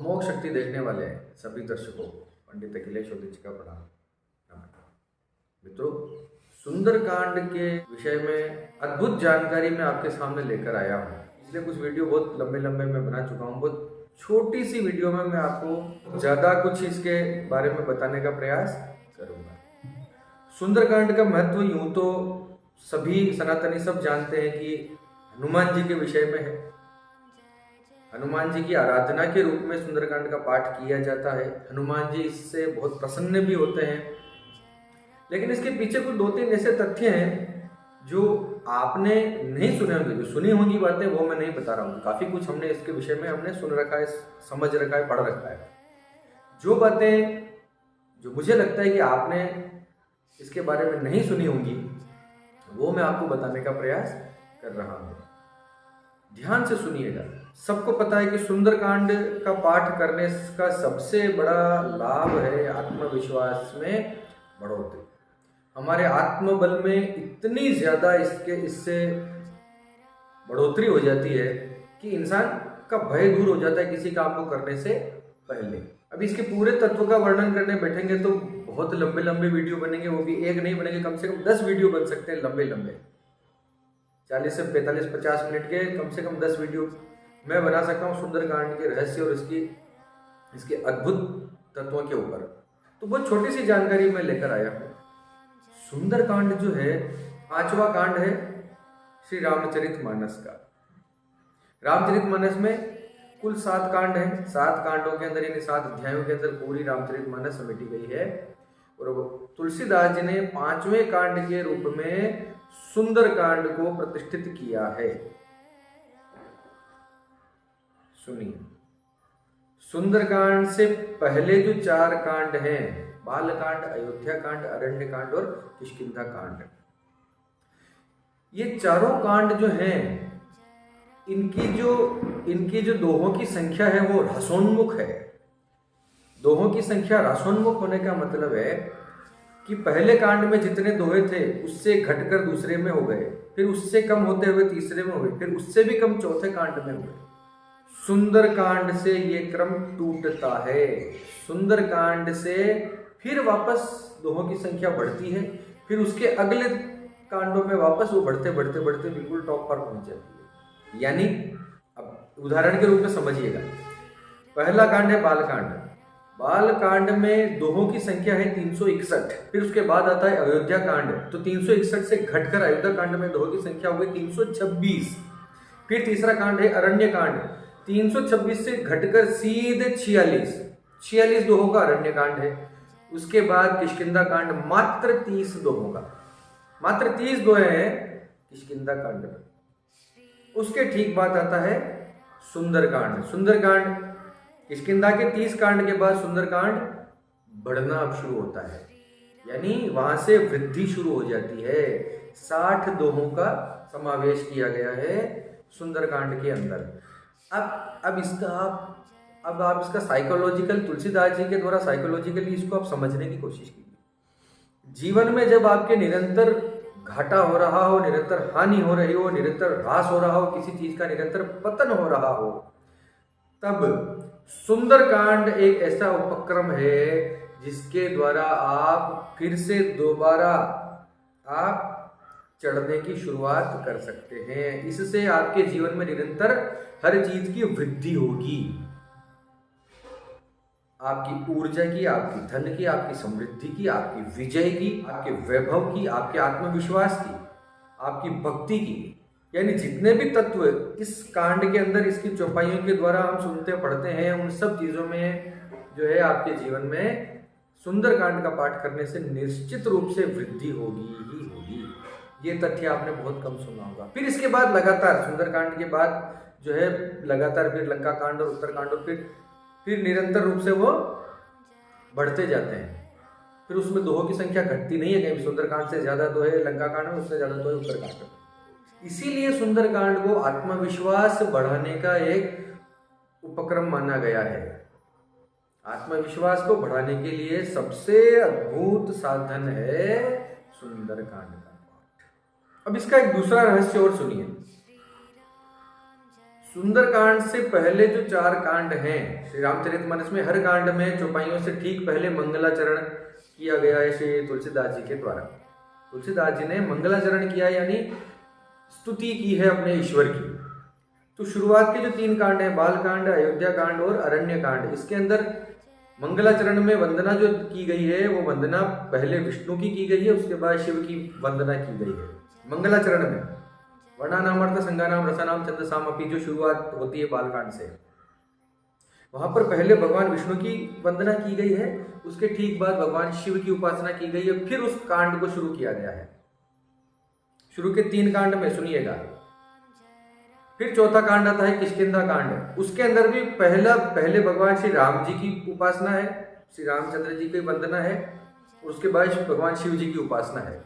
अमोघ शक्ति देखने वाले सभी दर्शकों पंडित अखिलेश ओदिच का प्रणाम। मित्रों, सुंदरकांड के विषय में अद्भुत जानकारी मैं आपके सामने लेकर आया हूँ। पिछले कुछ वीडियो बहुत लंबे लंबे मैं बना चुका हूँ। बहुत छोटी सी वीडियो में मैं आपको ज़्यादा कुछ इसके बारे में बताने का प्रयास करूँगा। सुंदरकांड का महत्व यूँ तो सभी सनातनी सब जानते हैं कि हनुमान जी के विषय में है। हनुमान जी की आराधना के रूप में सुंदरकांड का पाठ किया जाता है। हनुमान जी इससे बहुत प्रसन्न भी होते हैं। लेकिन इसके पीछे कुछ दो तीन ऐसे तथ्य हैं जो आपने नहीं सुने होंगे। जो सुनी होंगी बातें वो मैं नहीं बता रहा हूँ। काफ़ी कुछ हमने इसके विषय में हमने सुन रखा है, समझ रखा है, पढ़ रखा है। जो बातें जो मुझे लगता है कि आपने इसके बारे में नहीं सुनी होंगी वो मैं आपको बताने का प्रयास कर रहा हूँ। ध्यान से सुनिएगा। सबको पता है कि सुंदरकांड का पाठ करने का सबसे बड़ा लाभ है आत्मविश्वास में बढ़ोतरी। हमारे आत्मबल में इतनी ज़्यादा इससे बढ़ोतरी हो जाती है कि इंसान का भय दूर हो जाता है किसी काम को करने से पहले। अब इसके पूरे तत्व का वर्णन करने बैठेंगे तो बहुत लंबे लंबे वीडियो बनेंगे। वो भी एक नहीं बनेंगे, कम से कम 10 वीडियो बन सकते हैं लंबे लंबे, 40 से 45-50 मिनट के कम से कम 10 वीडियो मैं बना सकता हूँ सुंदरकांड के रहस्य और इसके अद्भुत तत्वों के ऊपर। तो बहुत छोटी सी जानकारी मैं लेकर आया हूँ। सुंदरकांड जो है 5वां कांड है श्री रामचरितमानस का। रामचरितमानस में कुल 7 कांड हैं। 7 कांडों के अंदर यानी 7 अध्यायों के अंदर पूरी रामचरितमानस समेटी गई है। और तुलसीदास जी ने 5वें कांड के रूप में सुंदरकांड को प्रतिष्ठित किया है। सुनिए, सुंदरकांड से पहले जो 4 कांड हैं, बालकांड, अयोध्या कांड, अरण्य कांड और किष्किंधा कांड, ये चारों कांड जो हैं इनकी जो दोहों की संख्या है वो रसोन्मुख है। दोहों की संख्या रसोन्मुख होने का मतलब है कि पहले कांड में जितने दोहे थे उससे घटकर दूसरे में हो गए, फिर उससे कम होते हुए तीसरे में हो गए, फिर उससे भी कम चौथे कांड में हो गए। सुंदरकांड से ये क्रम टूटता है। सुंदरकांड से फिर वापस दोहों की संख्या बढ़ती है, फिर उसके अगले कांडों में वापस वो बढ़ते बढ़ते बढ़ते बिल्कुल टॉप पर पहुंच जाती है। यानी अब उदाहरण के रूप में समझिएगा। पहला कांड है बालकांड। बालकांड में दोहों की संख्या है 361। फिर उसके बाद आता है अयोध्या कांड, तो 361 से घटकर अयोध्या कांड में दोहों की संख्या हो गई 326। फिर तीसरा कांड है अरण्य कांड, 326 से घटकर सीधे 46 दोहों का अरण्य कांड है। उसके बाद किष्किंधा कांड मात्र 30 दोहों का, मात्र 30 दोहे हैं किष्किंधा कांड में। उसके ठीक बाद आता है सुंदरकांड। सुंदरकांड किष्किंधा के 30 कांड के बाद सुंदरकांड बढ़ना अब शुरू होता है, यानी वहां से वृद्धि शुरू हो जाती है। 60 दोहों का समावेश किया गया है सुंदरकांड के अंदर। अब आप इसका साइकोलॉजिकल, तुलसीदास जी के द्वारा साइकोलॉजिकली इसको आप समझने की कोशिश कीजिए। जीवन में जब आपके निरंतर घाटा हो रहा हो, निरंतर हानि हो रही हो, निरंतर ह्रास हो रहा हो, किसी चीज का निरंतर पतन हो रहा हो, तब सुंदरकांड एक ऐसा उपक्रम है जिसके द्वारा आप फिर से दोबारा आप चढ़ने की शुरुआत कर सकते हैं। इससे आपके जीवन में निरंतर हर चीज की वृद्धि होगी। आपकी ऊर्जा की, आपकी धन की, आपकी समृद्धि की, आपकी विजय की, आपके वैभव की, आपके आत्मविश्वास की, आपकी भक्ति की, यानी जितने भी तत्व इस कांड के अंदर इसकी चौपाइयों के द्वारा हम सुनते पढ़ते हैं, उन सब चीजों में जो है आपके जीवन में सुंदरकांड का पाठ करने से निश्चित रूप से वृद्धि होगी ही होगी। ये तथ्य आपने बहुत कम सुना होगा। फिर इसके बाद लगातार सुंदरकांड के बाद जो है लगातार फिर लंका कांड और उत्तरकांड, और फिर निरंतर रूप से वो बढ़ते जाते हैं। फिर उसमें दोहों की संख्या घटती नहीं है, कहीं सुंदरकांड से ज्यादा दोहे लंका कांड में, उससे ज्यादा दोहे उत्तरकांड में। इसीलिए सुंदरकांड को आत्मविश्वास बढ़ाने का एक उपक्रम माना गया है। आत्मविश्वास को बढ़ाने के लिए सबसे अद्भुत साधन है सुंदरकांड का पाठ। अब इसका एक दूसरा रहस्य और सुनिए। सुंदरकांड से पहले जो 4 कांड हैं श्री रामचरितमानस में, हर कांड में चौपाइयों से ठीक पहले मंगलाचरण किया गया है श्री तुलसीदास जी के द्वारा। तुलसीदास जी ने मंगलाचरण किया यानी स्तुति की है अपने ईश्वर की। तो शुरुआत के जो 3 कांड हैं, बाल कांड, अयोध्या कांड और अरण्य कांड, इसके अंदर मंगलाचरण में वंदना जो की गई है वो वंदना पहले विष्णु की गई है, उसके बाद शिव की वंदना की गई है। मंगलाचरण में वर्णानामर्थ संज्ञानाम रसानाम छंदसाम अपि जो शुरुआत होती है बालकांड से, वहां पर पहले भगवान विष्णु की वंदना की गई है, उसके ठीक बाद भगवान शिव की उपासना की गई है, फिर उस कांड को शुरू किया गया है। शुरू के 3 कांड में सुनिएगा। फिर चौथा कांड आता है किष्किंधा कांड। उसके अंदर भी पहले भगवान श्री राम जी की उपासना है, श्री रामचंद्र जी की वंदना है, और उसके बाद भगवान शिव जी की उपासना है।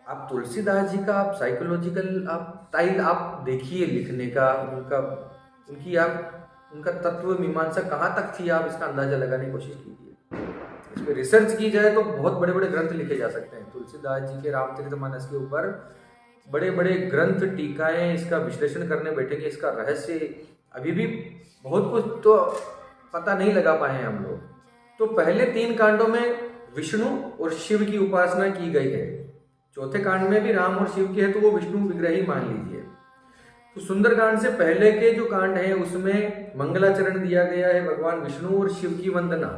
आप तुलसीदास जी का आप साइकोलॉजिकल आप स्टाइल आप देखिए लिखने का, उनका तत्व मीमांसा कहाँ तक थी, आप इसका अंदाजा लगाने की कोशिश कीजिए। इस पर रिसर्च की जाए तो बहुत बड़े बड़े ग्रंथ लिखे जा सकते हैं। तुलसीदास जी के रामचरितमानस के ऊपर बड़े बड़े ग्रंथ, टीकाएं, इसका विश्लेषण करने बैठेंगे, इसका रहस्य अभी भी बहुत कुछ तो पता नहीं लगा पाए हैं हम लोग। तो पहले 3 कांडों में विष्णु और शिव की उपासना की गई है, चौथे कांड में भी राम और शिव की है तो वो विष्णु विग्रह ही मान लीजिए। तो सुंदरकांड से पहले के जो कांड हैं उसमें मंगलाचरण दिया गया है, भगवान विष्णु और शिव की वंदना।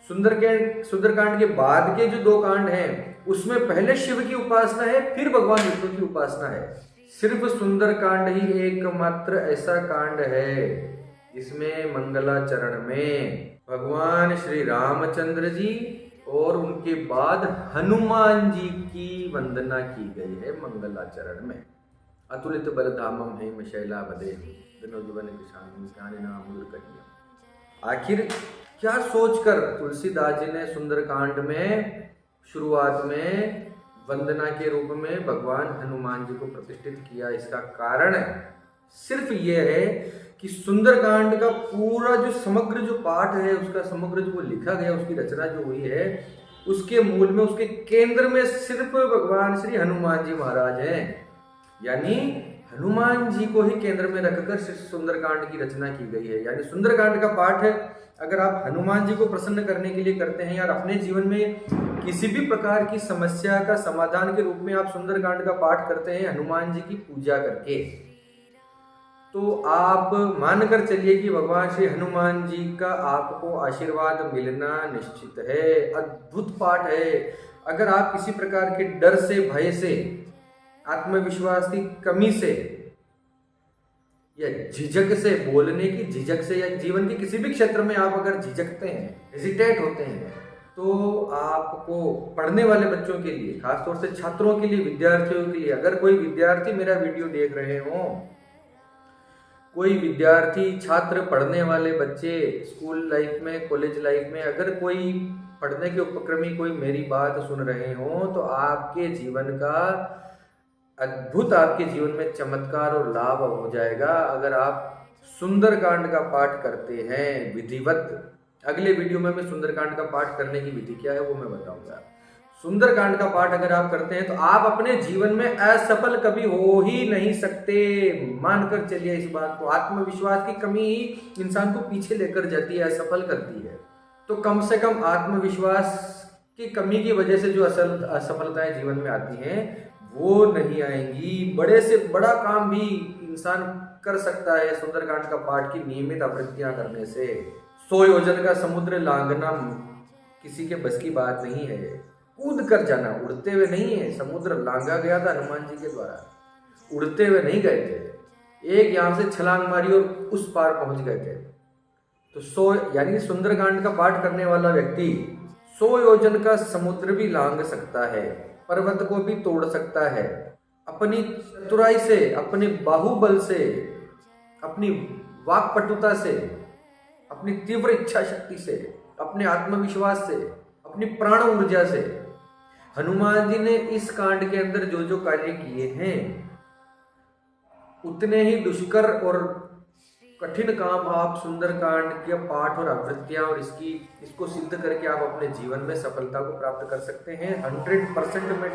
सुंदरकांड के बाद के जो 2 कांड हैं उसमें पहले शिव की उपासना है, फिर भगवान विष्णु की उपासना है। सिर्फ सुंदरकांड ही एकमात्र ऐसा कांड है जिसमें मंगलाचरण में भगवान श्री रामचंद्र जी और उनके बाद हनुमान जी की वंदना की गई है मंगलाचरण में। अतुलित बलधामम हेम शैलावदे विनोदवन किशान। आखिर क्या सोचकर तुलसीदास जी ने सुंदरकांड में शुरुआत में वंदना के रूप में भगवान हनुमान जी को प्रतिष्ठित किया? इसका कारण सिर्फ ये है कि सुंदरकांड का पूरा जो समग्र जो पाठ है, उसका समग्र जो लिखा गया, उसकी रचना जो हुई है, उसके मूल में, उसके केंद्र में सिर्फ भगवान श्री हनुमान जी महाराज हैं। यानी हनुमान जी को ही केंद्र में रखकर सुंदरकांड की रचना की गई है। यानी सुंदरकांड का पाठ है अगर आप हनुमान जी को प्रसन्न करने के लिए करते हैं, यार अपने जीवन में किसी भी प्रकार की समस्या का समाधान के रूप में आप सुंदरकांड का पाठ करते हैं हनुमान जी की पूजा करके, तो आप मानकर चलिए कि भगवान श्री हनुमान जी का आपको आशीर्वाद मिलना निश्चित है। अद्भुत पाठ है। अगर आप किसी प्रकार के डर से, भय से, आत्मविश्वास की कमी से या झिझक से, बोलने की झिझक से, या जीवन के किसी भी क्षेत्र में आप अगर झिझकते हैं, हेजिटेट होते हैं, तो आपको पढ़ने वाले बच्चों के लिए, खासतौर से छात्रों के लिए, विद्यार्थियों के लिए, अगर कोई विद्यार्थी मेरा वीडियो देख रहे हो, कोई विद्यार्थी, छात्र, पढ़ने वाले बच्चे, स्कूल लाइफ में, कॉलेज लाइफ में अगर कोई पढ़ने के उपक्रमी कोई मेरी बात सुन रहे हो, तो आपके जीवन का अद्भुत, आपके जीवन में चमत्कार और लाभ हो जाएगा अगर आप सुंदरकांड का पाठ करते हैं विधिवत। अगले वीडियो में मैं सुंदरकांड का पाठ करने की विधि क्या है वो मैं बताऊंगा। सुंदरकांड का पाठ अगर आप करते हैं तो आप अपने जीवन में असफल कभी हो ही नहीं सकते। मानकर चलिए इस बात को। आत्मविश्वास की कमी ही इंसान को पीछे लेकर जाती है, असफल करती है। तो कम से कम आत्मविश्वास की कमी की वजह से जो असफलताएं जीवन में आती हैं वो नहीं आएंगी। बड़े से बड़ा काम भी इंसान कर सकता है सुंदरकांड का पाठ की नियमित आवृत्तियां करने से। 100 योजन का समुद्र लांघना किसी के बस की बात नहीं है। कूद कर जाना, उड़ते हुए नहीं है। समुद्र लांघा गया था हनुमान जी के द्वारा, उड़ते हुए नहीं गए थे। एक यहां से छलांग मारी और उस पार पहुंच गए थे। तो 100 यानी सुंदरकांड का पाठ करने वाला व्यक्ति 100 योजन का समुद्र भी लांघ सकता है, पर्वत को भी तोड़ सकता है। अपनी चतुराई से, अपने बाहुबल से, अपनी वाक्पटुता से, अपनी तीव्र इच्छा शक्ति से, अपने आत्मविश्वास से, अपनी प्राण ऊर्जा से हनुमान जी ने इस कांड के अंदर जो जो कार्य किए हैं उतने ही दुष्कर और कठिन काम आप सुंदरकांड के पाठ और आवृत्तियां और इसको सिद्ध करके आप अपने जीवन में सफलता को प्राप्त कर सकते हैं। 100% मैं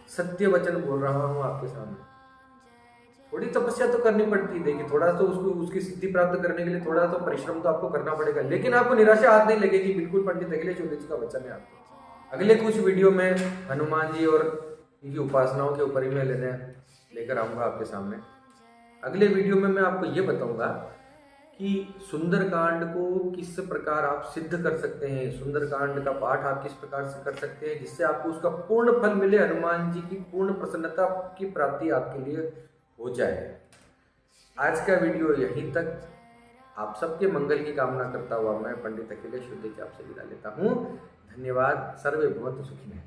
सत्य वचन बोल रहा हूं आपके सामने। थोड़ी तपस्या तो करनी पड़ती है। देखिए थोड़ा तो उसको उसकी सिद्धि प्राप्त करने के लिए थोड़ा तो परिश्रम तो आपको करना पड़ेगा, लेकिन आपको निराशा हाथ नहीं लगेगी। बिल्कुल पंडित अखिलेश चौधरी जी का वचन है आपको। अगले कुछ वीडियो में हनुमान जी और इनकी उपासनाओं के ऊपर ही मैं लेकर आऊँगा आपके सामने। अगले वीडियो में मैं आपको ये बताऊँगा कि सुंदरकांड को किस प्रकार आप सिद्ध कर सकते हैं, सुंदरकांड का पाठ आप किस प्रकार से कर सकते हैं जिससे आपको उसका पूर्ण फल मिले, हनुमान जी की पूर्ण प्रसन्नता की प्राप्ति आपके लिए हो जाए। आज का वीडियो यहीं तक। आप सबके मंगल की कामना करता हुआ मैं पंडित अखिलेश चौधरी आपसे विदा लेता हूँ। धन्यवाद। सर्वे भवन्तु सुखिनः।